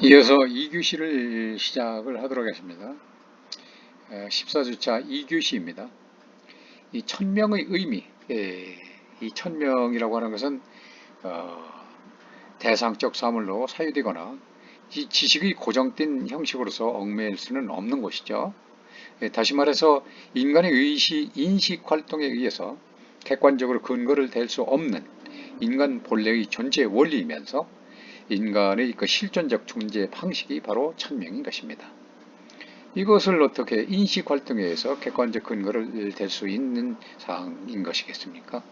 이어서 2교시를 시작을 하도록 하겠습니다. 14주차 2교시입니다. 이 천명의 의미, 이 천명이라고 하는 것은 대상적 사물로 사유되거나 이 지식의 고정된 형식으로서 얽매일 수는 없는 것이죠. 다시 말해서 인간의 인식 활동에 의해서 객관적으로 근거를 댈 수 없는 인간 본래의 존재 원리이면서 인간의 그 실존적 존재 방식이 바로 천명인 것입니다. 이것을 어떻게 인식 활동에 의해서 객관적 근거를 댈 수 있는 사항인 것이겠습니까?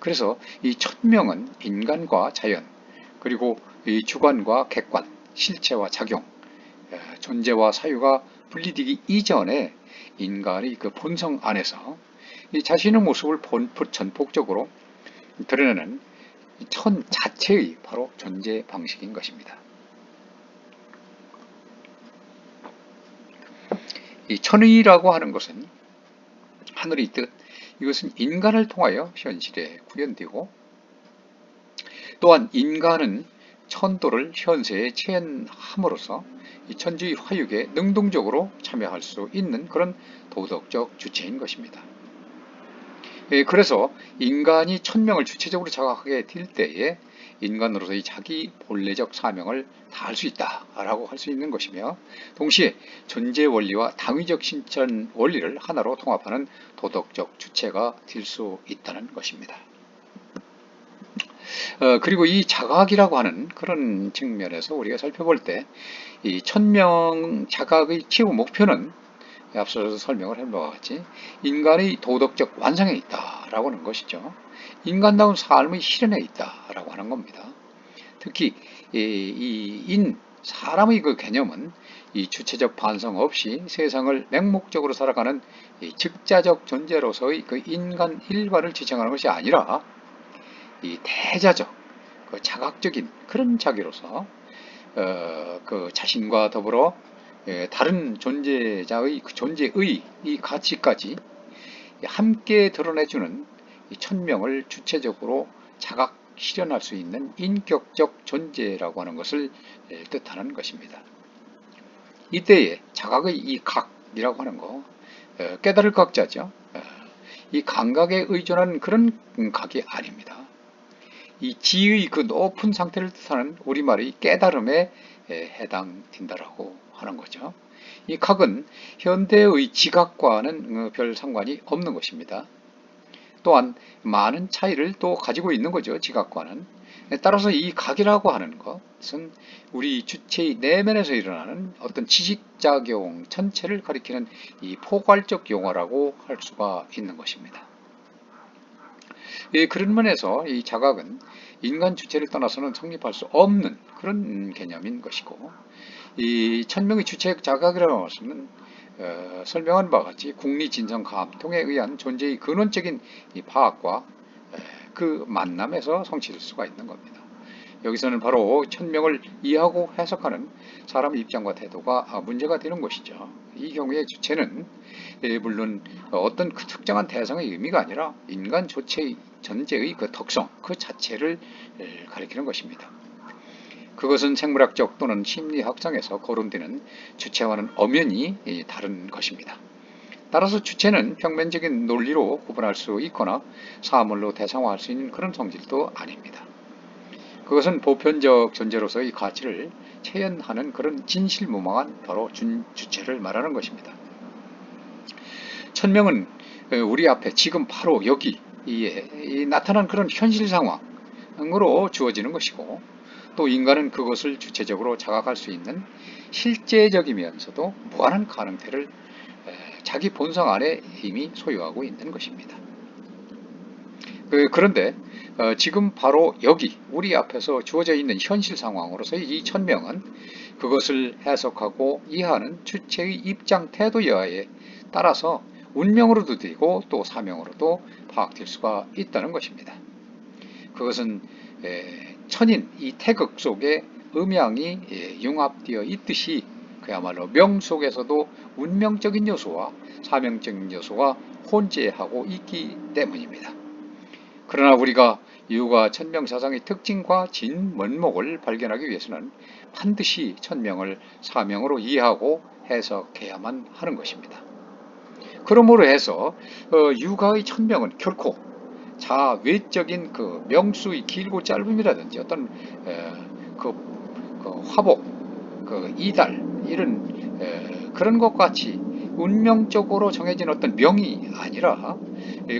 그래서 이 천명은 인간과 자연, 그리고 이 주관과 객관, 실체와 작용, 존재와 사유가 분리되기 이전에 인간의 그 본성 안에서 이 자신의 모습을 전폭적으로 드러내는 천 자체의 바로 존재 방식인 것입니다. 이 천의라고 하는 것은 하늘의 뜻, 이것은 인간을 통하여 현실에 구현되고, 또한 인간은 천도를 현세에 체현함으로써 이 천지의 화육에 능동적으로 참여할 수 있는 그런 도덕적 주체인 것입니다. 그래서 인간이 천명을 주체적으로 자각하게 될 때에 인간으로서의 자기 본래적 사명을 다할 수 있다라고 할 수 있는 것이며, 동시에 존재 원리와 당위적 실천 원리를 하나로 통합하는 도덕적 주체가 될 수 있다는 것입니다. 그리고 이 자각이라고 하는 그런 측면에서 우리가 살펴볼 때 이 천명 자각의 최후 목표는 앞서서 설명을 한 바와 같이 인간의 도덕적 완성에 있다라고 하는 것이죠. 인간다운 삶의 실현에 있다라고 하는 겁니다. 특히 사람의 그 개념은 이 주체적 반성 없이 세상을 맹목적으로 살아가는 이 즉자적 존재로서의 그 인간 일반을 지칭하는 것이 아니라 이 대자적, 그 자각적인 그런 자기로서 그 자신과 더불어 다른 존재자의 그 존재의 이 가치까지 함께 드러내주는 이 천명을 주체적으로 자각 실현할 수 있는 인격적 존재라고 하는 것을 뜻하는 것입니다. 이때에 자각의 이 각이라고 하는 거, 깨달을 각자죠. 이 감각에 의존하는 그런 각이 아닙니다. 이 지의 그 높은 상태를 뜻하는 우리말의 깨달음에 해당된다라고 하는 거죠. 이 각은 현대의 지각과는 별 상관이 없는 것입니다. 또한 많은 차이를 또 가지고 있는 거죠. 지각과는. 따라서 이 각이라고 하는 것은 우리 주체의 내면에서 일어나는 어떤 지식작용 전체를 가리키는 이 포괄적 용어라고 할 수가 있는 것입니다. 그런 면에서 이 자각은 인간 주체를 떠나서는 성립할 수 없는 그런 개념인 것이고, 이 천명의 주체 자각이라는 것은 설명한 바와 같이 국리진성 감통에 의한 존재의 근원적인 이 파악과 그 만남에서 성취될 수가 있는 겁니다. 여기서는 바로 천명을 이해하고 해석하는 사람의 입장과 태도가 문제가 되는 것이죠. 이 경우에 주체는 물론 어떤 그 특정한 대상의 의미가 아니라 인간 존재의 그 덕성 그 자체를 가리키는 것입니다. 그것은 생물학적 또는 심리학상에서 거론되는 주체와는 엄연히 다른 것입니다. 따라서 주체는 평면적인 논리로 구분할 수 있거나 사물로 대상화할 수 있는 그런 성질도 아닙니다. 그것은 보편적 존재로서의 가치를 체현하는 그런 진실무망한 바로 주체를 말하는 것입니다. 천명은 우리 앞에 지금 바로 여기에 나타난 그런 현실 상황으로 주어지는 것이고, 또 인간은 그것을 주체적으로 자각할 수 있는 실제적이면서도 무한한 가능태를 자기 본성 안에 이미 소유하고 있는 것입니다. 그런데 지금 바로 여기 우리 앞에서 주어져 있는 현실 상황으로서 이 천명은 그것을 해석하고 이해하는 주체의 입장 태도여하에 따라서 운명으로도 되고 또 사명으로도 파악될 수가 있다는 것입니다. 그것은 천인 이 태극 속에 음양이 융합되어 있듯이 그야말로 명 속에서도 운명적인 요소와 사명적인 요소가 혼재하고 있기 때문입니다. 그러나 우리가 유가 천명사상의 특징과 진면목을 발견하기 위해서는 반드시 천명을 사명으로 이해하고 해석해야만 하는 것입니다. 그러므로 해서 유가의 천명은 결코 외적인 그 명수의 길고 짧음이라든지 어떤 그, 화복, 이달 이런 그런 것 같이 운명적으로 정해진 어떤 명이 아니라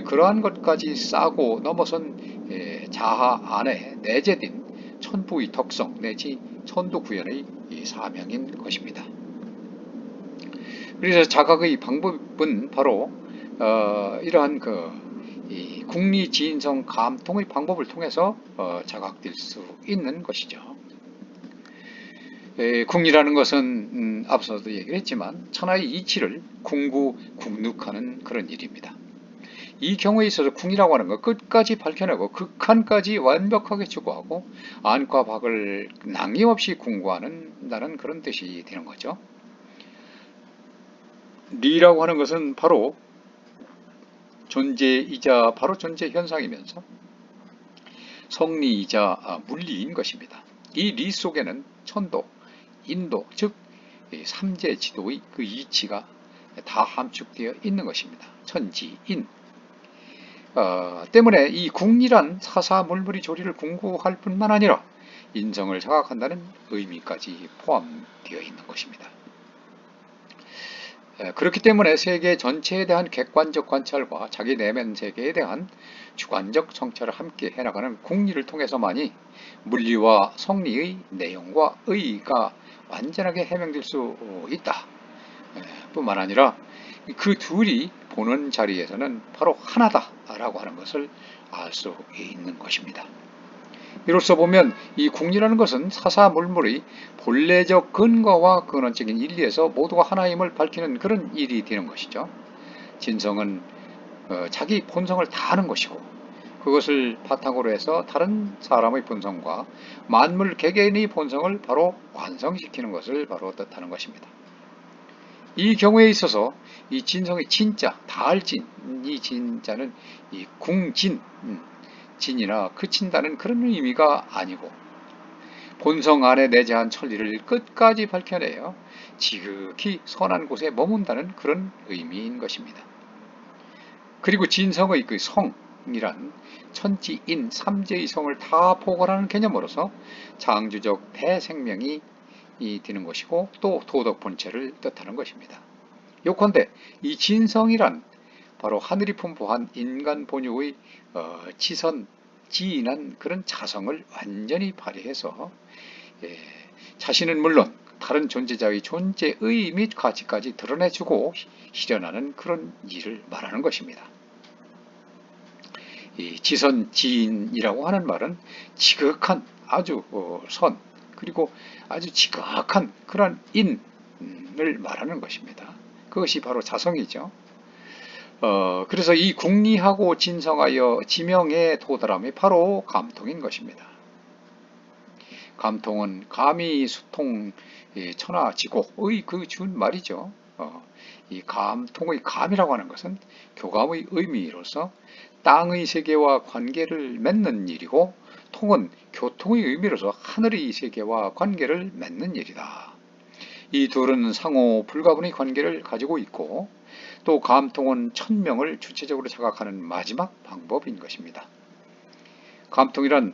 그러한 것까지 싸고 넘어선 자아 안에 내재된 천부의 덕성 내지 천도구현의 사명인 것입니다. 그래서 자각의 방법은 바로 이러한 이 국리지인성 감통의 방법을 통해서 자각될 수 있는 것이죠. 국리라는 것은 앞서도 얘기를 했지만 천하의 이치를 국누하는 그런 일입니다. 이 경우에 있어서 궁이라고 하는 것 끝까지 밝혀내고 극한까지 완벽하게 추구하고 안과 박을 낭임없이 궁구하는 그런 뜻이 되는 거죠. 리라고 하는 것은 바로 존재이자 바로 존재 현상이면서 성리이자 물리인 것입니다. 이 리 속에는 천도, 인도, 즉 삼재 지도의 그 이치가 다 함축되어 있는 것입니다. 천지인. 때문에 이 궁리란 사사물물이 조리를 궁구할 뿐만 아니라 인성을 자각한다는 의미까지 포함되어 있는 것입니다. 그렇기 때문에 세계 전체에 대한 객관적 관찰과 자기 내면 세계에 대한 주관적 성찰을 함께 해나가는 궁리를 통해서만이 물리와 성리의 내용과 의의가 완전하게 해명될 수 있다. 뿐만 아니라 그 둘이 보는 자리에서는 바로 하나다라고 하는 것을 알 수 있는 것입니다. 이로써 보면 이 궁리라는 것은 사사물물의 본래적 근거와 근원적인 일리에서 모두가 하나임을 밝히는 그런 일이 되는 것이죠. 진성은 자기 본성을 다 아는 것이고 그것을 바탕으로 해서 다른 사람의 본성과 만물 개개인의 본성을 바로 완성시키는 것을 바로 뜻하는 것입니다. 이 경우에 있어서 이 진성의 진짜, 다알진, 이 진자는 이 궁진, 진이나 그친다는 그런 의미가 아니고 본성 안에 내재한 천리를 끝까지 밝혀내어 지극히 선한 곳에 머문다는 그런 의미인 것입니다. 그리고 진성의 그 성이란 천지인 삼재의 성을 다 포괄하는 개념으로서 창조적 대생명이 되는 것이고 또 도덕 본체를 뜻하는 것입니다. 요컨대 이 진성이란 바로 하늘이 풍부한 인간 본유의 지인한 그런 자성을 완전히 발휘해서 자신은 물론 다른 존재자의 존재의 및 가치까지 드러내주고 실현하는 그런 일을 말하는 것입니다. 이 지선지인이라고 하는 말은 지극한 아주 선 그리고 아주 지극한 그런 인을 말하는 것입니다. 그것이 바로 자성이죠. 그래서 이 궁리하고 진성하여 지명에 도달함이 바로 감통인 것입니다. 감통은 감이 수통 천하지고의 그 준 말이죠. 이 감통의 감이라고 하는 것은 교감의 의미로서 땅의 세계와 관계를 맺는 일이고 통은 교통의 의미로서 하늘의 세계와 관계를 맺는 일이다. 이 둘은 상호 불가분의 관계를 가지고 있고 또 감통은 천명을 주체적으로 자각하는 마지막 방법인 것입니다. 감통이란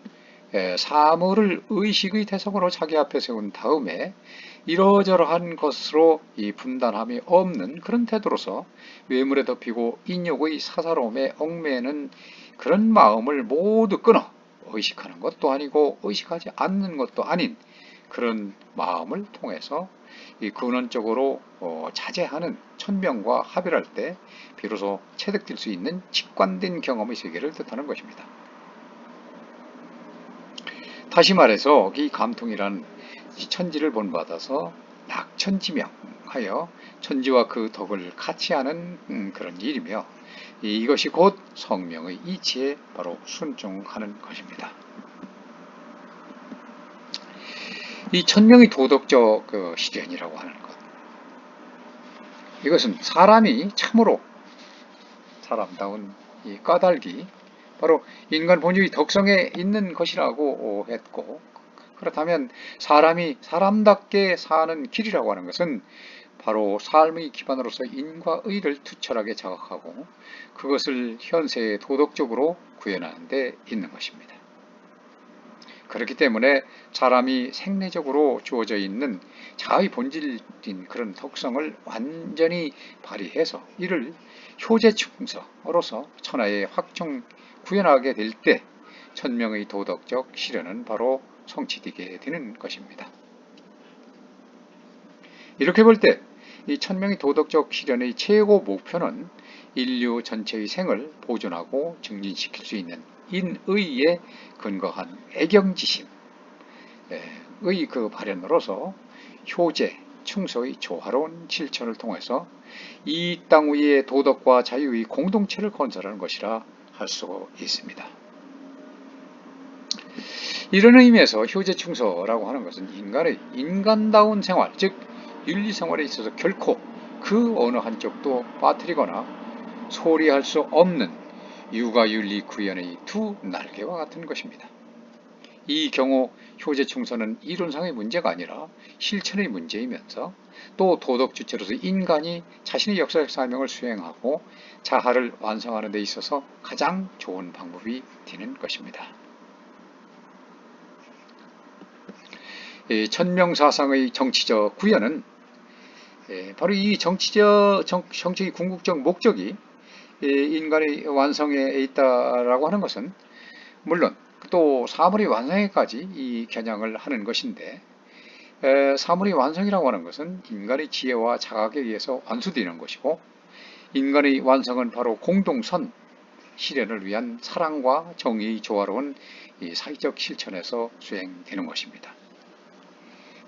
사물을 의식의 대상으로 자기 앞에 세운 다음에 이러저러한 것으로 이 분단함이 없는 그런 태도로서 외물에 덮이고 인욕의 사사로움에 얽매는 그런 마음을 모두 끊어 의식하는 것도 아니고 의식하지 않는 것도 아닌 그런 마음을 통해서 이 근원적으로 자제하는 천명과 합일할 때 비로소 체득될 수 있는 직관된 경험의 세계를 뜻하는 것입니다. 다시 말해서 이 감통이란 천지를 본받아서 낙천지명하여 천지와 그 덕을 같이 하는 그런 일이며 이것이 곧 성명의 이치에 바로 순종하는 것입니다. 이 천명의 도덕적 실현이라고 하는 것, 이것은 사람이 참으로 사람다운 이 까닭이 바로 인간 본유의 덕성에 있는 것이라고 했고, 그렇다면 사람이 사람답게 사는 길이라고 하는 것은 바로 삶의 기반으로서 인과 의를 투철하게 자각하고 그것을 현세에 도덕적으로 구현하는 데 있는 것입니다. 그렇기 때문에 사람이 생리적으로 주어져 있는 자아의 본질인 그런 덕성을 완전히 발휘해서 이를 효재충서로서 천하에 확정 구현하게 될 때 천명의 도덕적 실현은 바로 성취되게 되는 것입니다. 이렇게 볼 때 이 천명의 도덕적 실현의 최고 목표는 인류 전체의 생을 보존하고 증진시킬 수 있는 인의에 근거한 애경지심의 그 발현으로서 효제, 충서의 조화로운 실천을 통해서 이 땅 위의 도덕과 자유의 공동체를 건설하는 것이라 할 수 있습니다. 이런 의미에서 효제충서라고 하는 것은 인간의 인간다운 생활, 즉 윤리생활에 있어서 결코 그 어느 한쪽도 빠뜨리거나 소리할 수 없는 육아윤리 구현의 두 날개와 같은 것입니다. 이 경우 효제충서는 이론상의 문제가 아니라 실천의 문제이면서 또 도덕 주체로서 인간이 자신의 역사적 사명을 수행하고 자아를 완성하는 데 있어서 가장 좋은 방법이 되는 것입니다. 천명사상의 정치적 구현은 바로 이 정치의 궁극적 목적이 인간의 완성에 있다라고 하는 것은 물론 또 사물의 완성에까지 이 겨냥을 하는 것인데, 사물의 완성이라고 하는 것은 인간의 지혜와 자각에 의해서 완수되는 것이고, 인간의 완성은 바로 공동선 실현을 위한 사랑과 정의의 조화로운 사회적 실천에서 수행되는 것입니다.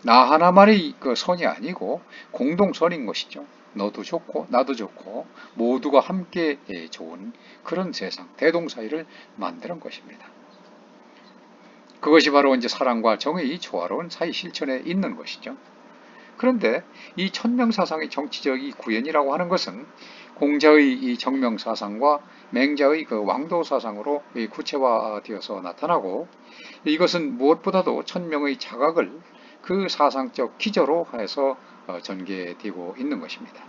나 하나만의 그 선이 아니고 공동선인 것이죠. 너도 좋고 나도 좋고 모두가 함께 좋은 그런 세상, 대동사회를 만드는 것입니다. 그것이 바로 이제 사랑과 정의의 조화로운 사회 실천에 있는 것이죠. 그런데 이 천명사상의 정치적 이 구현이라고 하는 것은 공자의 이 정명사상과 맹자의 그 왕도사상으로 구체화되어서 나타나고, 이것은 무엇보다도 천명의 자각을 그 사상적 기저로 해서 전개되고 있는 것입니다.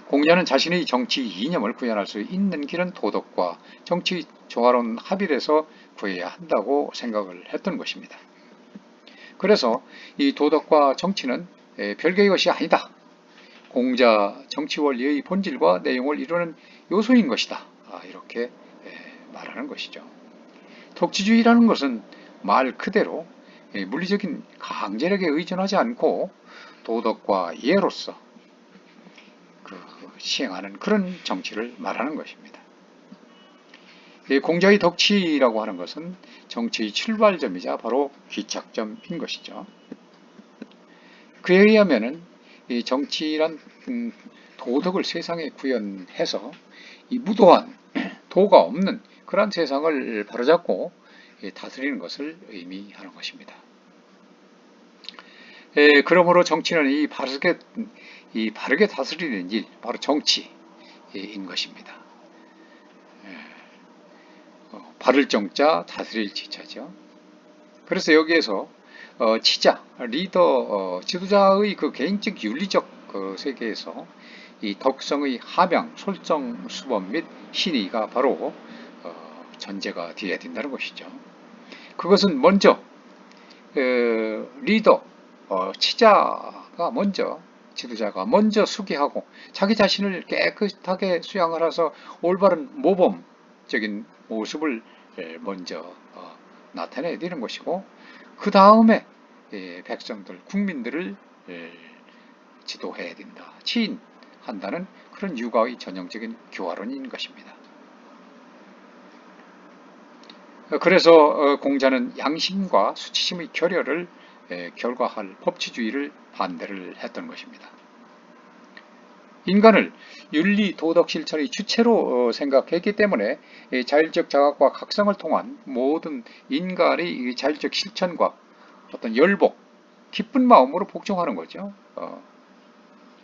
공자는 자신의 정치 이념을 구현할 수 있는 길은 도덕과 정치 조화로운 합일에서 구해야 한다고 생각을 했던 것입니다. 그래서 이 도덕과 정치는 별개의 것이 아니다. 공자 정치 원리의 본질과 내용을 이루는 요소인 것이다. 이렇게 말하는 것이죠. 독지주의라는 것은 말 그대로 물리적인 강제력에 의존하지 않고 도덕과 예로서 시행하는 그런 정치를 말하는 것입니다. 공자의 덕치라고 하는 것은 정치의 출발점이자 바로 귀착점인 것이죠. 그에 의하면은 이 정치란 도덕을 세상에 구현해서 이 무도한 도가 없는 그러한 세상을 바로잡고 다스리는 것을 의미하는 것입니다. 그러므로 정치는 이 바르게 다스리는 일, 바로 정치인 것입니다. 바를 정자, 다스릴 지자죠. 그래서 여기에서 치자, 리더, 지도자의 그 개인적 윤리적 그 세계에서 이 덕성의 함양, 솔정, 수범 및 신의가 바로 전제가 되어야 된다는 것이죠. 그것은 먼저 리더, 치자가 먼저, 지도자가 먼저 수기하고 자기 자신을 깨끗하게 수양을 해서 올바른 모범적인 모습을 먼저 나타내야 되는 것이고, 그 다음에 백성들, 국민들을 지도해야 된다, 지인한다는 그런 육아의 전형적인 교화론인 것입니다. 그래서 공자는 양심과 수치심의 결여를 결과할 법치주의를 반대를 했던 것입니다. 인간을 윤리 도덕 실천의 주체로 생각했기 때문에 자율적 자각과 각성을 통한 모든 인간의 자율적 실천과 어떤 열복, 기쁜 마음으로 복종하는 거죠.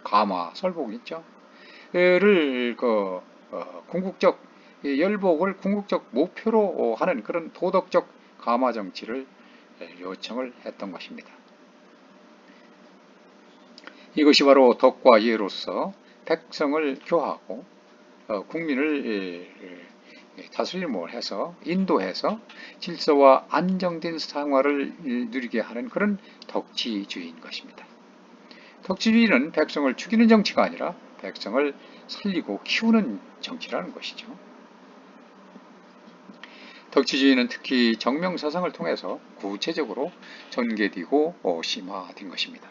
감화, 설복 있죠. 를 궁극적 열복을 궁극적 목표로 하는 그런 도덕적 감화 정치를 요청을 했던 것입니다. 이것이 바로 덕과 예로서 백성을 교하고 국민을 다스림을 해서 인도해서 질서와 안정된 생활을 누리게 하는 그런 덕지주의인 것입니다. 덕지주의는 백성을 죽이는 정치가 아니라 백성을 살리고 키우는 정치라는 것이죠. 덕지주의는 특히 정명사상을 통해서 구체적으로 전개되고 심화된 것입니다.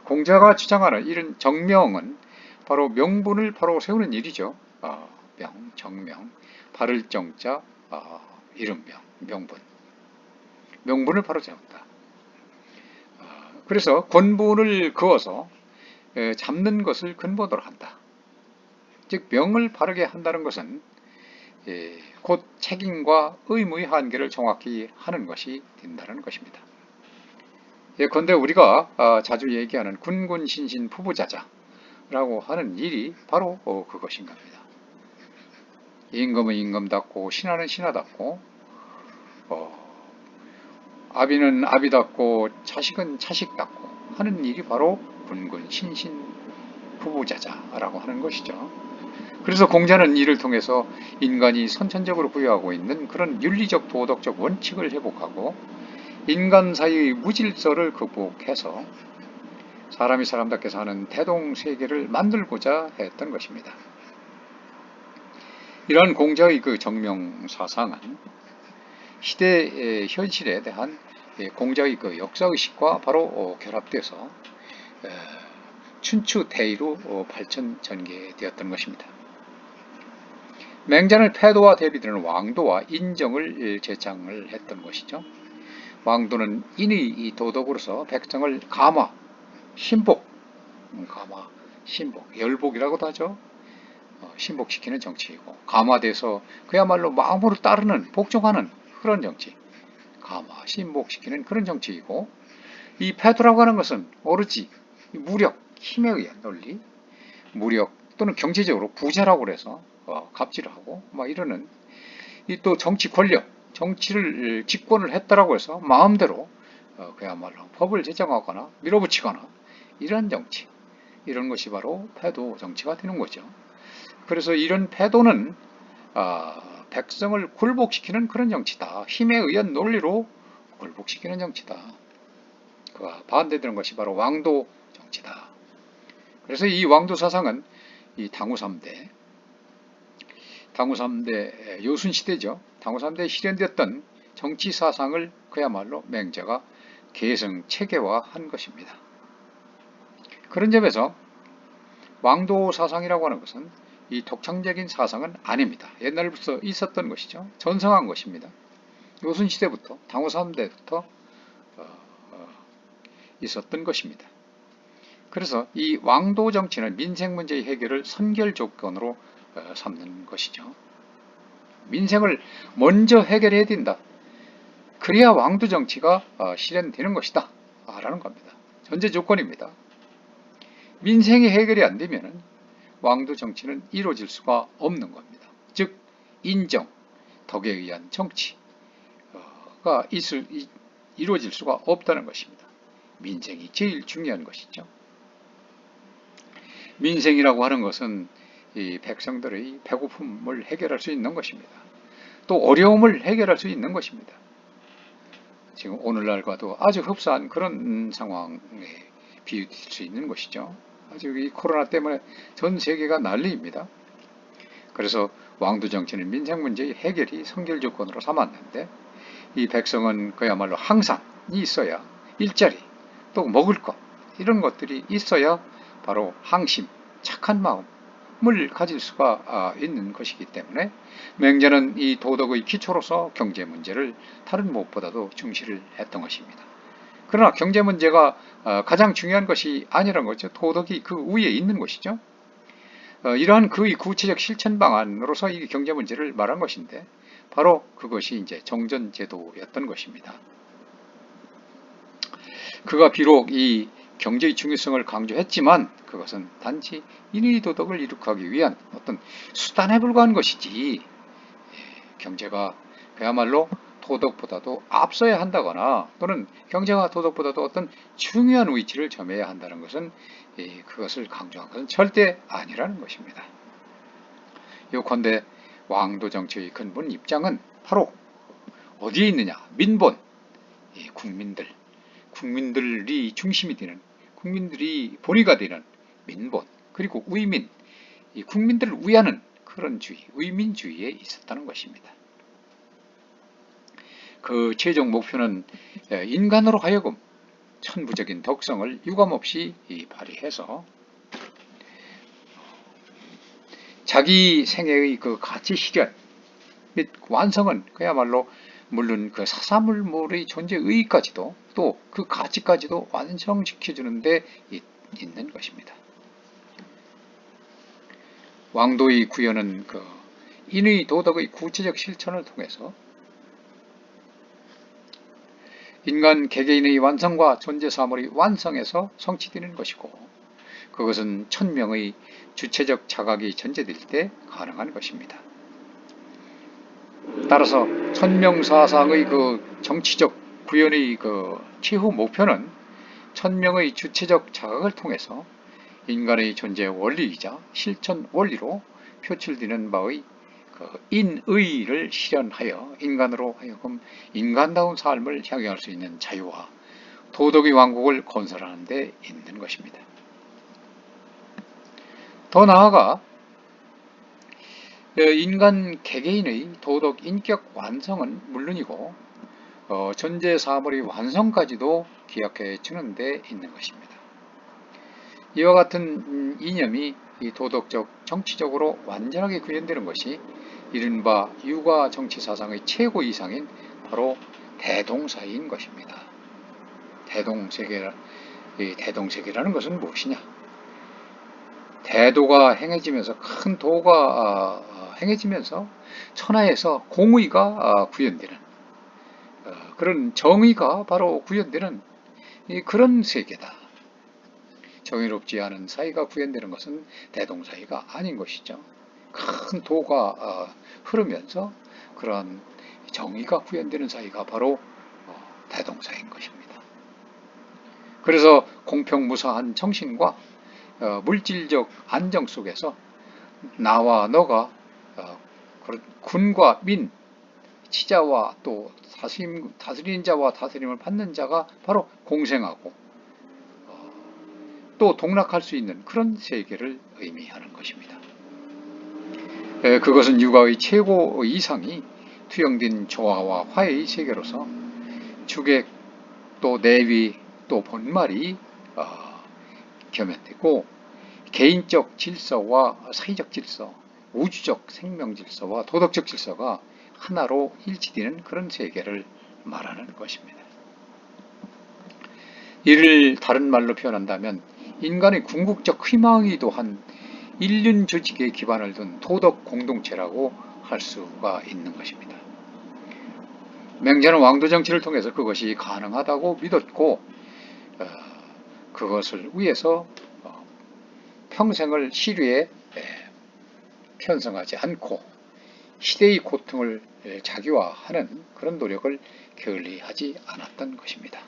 공자가 주장하는 이런 정명은 바로 명분을 바로 세우는 일이죠. 명, 정명, 바를 정자, 이름명, 명분. 명분을 바로 세운다. 그래서 근본을 그어서 잡는 것을 근본으로 한다. 즉 명을 바르게 한다는 것은 곧 책임과 의무의 한계를 정확히 하는 것이 된다는 것입니다. 예컨대 우리가 자주 얘기하는 군군신신 부부자자라고 하는 일이 바로 그것인 겁니다. 임금은 임금답고 신하는 신하답고 아비는 아비답고 자식은 자식답고 하는 일이 바로 군군신신 부부자자라고 하는 것이죠. 그래서 공자는 이를 통해서 인간이 선천적으로 부여하고 있는 그런 윤리적 도덕적 원칙을 회복하고 인간 사이의 무질서를 극복해서 사람이 사람답게 사는 대동세계를 만들고자 했던 것입니다. 이러한 공자의 그 정명사상은 시대의 현실에 대한 공자의 그 역사의식과 바로 결합돼서 춘추대의로 발전 전개되었던 것입니다. 맹자는 패도와 대비되는 왕도와 인정을 제창을 했던 것이죠. 왕도는 인의 도덕으로서 백성을 감화, 신복, 열복이라고도 하죠. 신복시키는 정치이고 감화돼서 그야말로 마음으로 따르는 복종하는 그런 정치, 감화, 신복시키는 그런 정치이고 이 패도라고 하는 것은 오로지 무력, 힘에 의한 논리, 무력 또는 경제적으로 부자라고 해서 갑질을 하고 막 이러는 이 또 정치 권력, 정치를 집권을 했다라고 해서 마음대로 그야말로 법을 제정하거나 밀어붙이거나 이런 정치, 이런 것이 바로 패도 정치가 되는 거죠. 그래서 이런 패도는 백성을 굴복시키는 그런 정치다. 힘에 의한 논리로 굴복시키는 정치다. 그와 반대되는 것이 바로 왕도 정치다. 그래서 이 왕도 사상은 이 당후 3대 요순시대죠. 당후 3대에 실현되었던 정치 사상을 그야말로 맹자가 계승 체계화한 것입니다. 그런 점에서 왕도 사상이라고 하는 것은 이 독창적인 사상은 아닙니다. 옛날부터 있었던 것이죠. 전성한 것입니다. 요순시대부터 당후 3대부터 있었던 것입니다. 그래서 이 왕도 정치는 민생 문제의 해결을 선결 조건으로 삼는 것이죠. 민생을 먼저 해결해야 된다. 그래야 왕도 정치가 실현되는 것이다. 라는 겁니다. 전제 조건입니다. 민생이 해결이 안 되면 왕도 정치는 이루어질 수가 없는 겁니다. 즉 인정, 덕에 의한 정치가 이루어질 수가 없다는 것입니다. 민생이 제일 중요한 것이죠. 민생이라고 하는 것은 이 백성들의 배고픔을 해결할 수 있는 것입니다. 또 어려움을 해결할 수 있는 것입니다. 지금 오늘날과도 아주 흡사한 그런 상황에 비유될 수 있는 것이죠. 아주 이 코로나 때문에 전 세계가 난리입니다. 그래서 왕도 정치는 민생 문제의 해결이 선결 조건으로 삼았는데 이 백성은 그야말로 항상이 있어야 일자리, 또 먹을 것 이런 것들이 있어야 바로 항심, 착한 마음을 가질 수가 있는 것이기 때문에 맹자는 이 도덕의 기초로서 경제 문제를 다른 무엇보다도 중시를 했던 것입니다. 그러나 경제 문제가 가장 중요한 것이 아니라는 거죠. 도덕이 그 위에 있는 것이죠. 이러한 그의 구체적 실천 방안으로서 이 경제 문제를 말한 것인데 바로 그것이 이제 정전제도였던 것입니다. 그가 비록 이 경제의 중요성을 강조했지만 그것은 단지 인의 도덕을 이룩하기 위한 어떤 수단에 불과한 것이지, 경제가 그야말로 도덕보다도 앞서야 한다거나 또는 경제가 도덕보다도 어떤 중요한 위치를 점해야 한다는 것은, 그것을 강조한 것은 절대 아니라는 것입니다. 요컨대 왕도 정치의 근본 입장은 바로 어디에 있느냐? 민본, 국민들이 중심이 되는, 국민들이 본위가 되는 민본, 그리고 위민, 이 국민들을 위하는 그런 주의, 위민주의에 있었다는 것입니다. 그 최종 목표는 인간으로 하여금 천부적인 덕성을 유감없이 발휘해서 자기 생애의 그 가치 실현 및 완성은 그야말로 물론 그 사사물물의 존재 의의까지도 또 그 가치까지도 완성시켜주는 데 있는 것입니다. 왕도의 구현은 그 인의 도덕의 구체적 실천을 통해서 인간 개개인의 완성과 존재 사물의 완성에서 성취되는 것이고, 그것은 천명의 주체적 자각이 전제될 때 가능한 것입니다. 따라서 천명사상의 그 정치적 구현의 그 최후 목표는 천명의 주체적 자각을 통해서 인간의 존재 원리이자 실천 원리로 표출되는 바의 그 인의를 실현하여 인간으로 하여금 인간다운 삶을 향유할 수 있는 자유와 도덕의 왕국을 건설하는 데 있는 것입니다. 더 나아가 인간 개개인의 도덕 인격 완성은 물론이고 존재 사물의 완성까지도 기약해 주는 데 있는 것입니다. 이와 같은 이념이 도덕적, 정치적으로 완전하게 구현되는 것이 이른바 유가 정치 사상의 최고 이상인 바로 대동사인 것입니다. 대동세계라는 것은 무엇이냐? 대도가 행해지면서, 큰 도가 행해지면서 천하에서 공의가 구현되는, 그런 정의가 바로 구현되는 그런 세계다. 정의롭지 않은 사이가 구현되는 것은 대동사이가 아닌 것이죠. 큰 도가 흐르면서 그런 정의가 구현되는 사이가 바로 대동사인 것입니다. 그래서 공평무사한 정신과 물질적 안정 속에서 나와 너가 군과 민, 치자와 또 다스리는 자와 다스림을 받는 자가 바로 공생하고 또 동락할 수 있는 그런 세계를 의미하는 것입니다. 그것은 육아의 최고 이상이 투영된 조화와 화해의 세계로서 주객 또 내위 또 본말이 겸연되고 개인적 질서와 사회적 질서, 우주적 생명 질서와 도덕적 질서가 하나로 일치되는 그런 세계를 말하는 것입니다. 이를 다른 말로 표현한다면 인간의 궁극적 희망이기도 한 인륜 조직에 기반을 둔 도덕 공동체라고 할 수가 있는 것입니다. 맹자는 왕도 정치를 통해서 그것이 가능하다고 믿었고 그것을 위해서 평생을 시류에 편성하지 않고 시대의 고통을 자기화하는 그런 노력을 게을리하지 않았던 것입니다.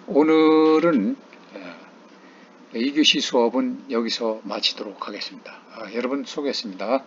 오늘은 2교시 수업은 여기서 마치도록 하겠습니다. 여러분 수고했습니다.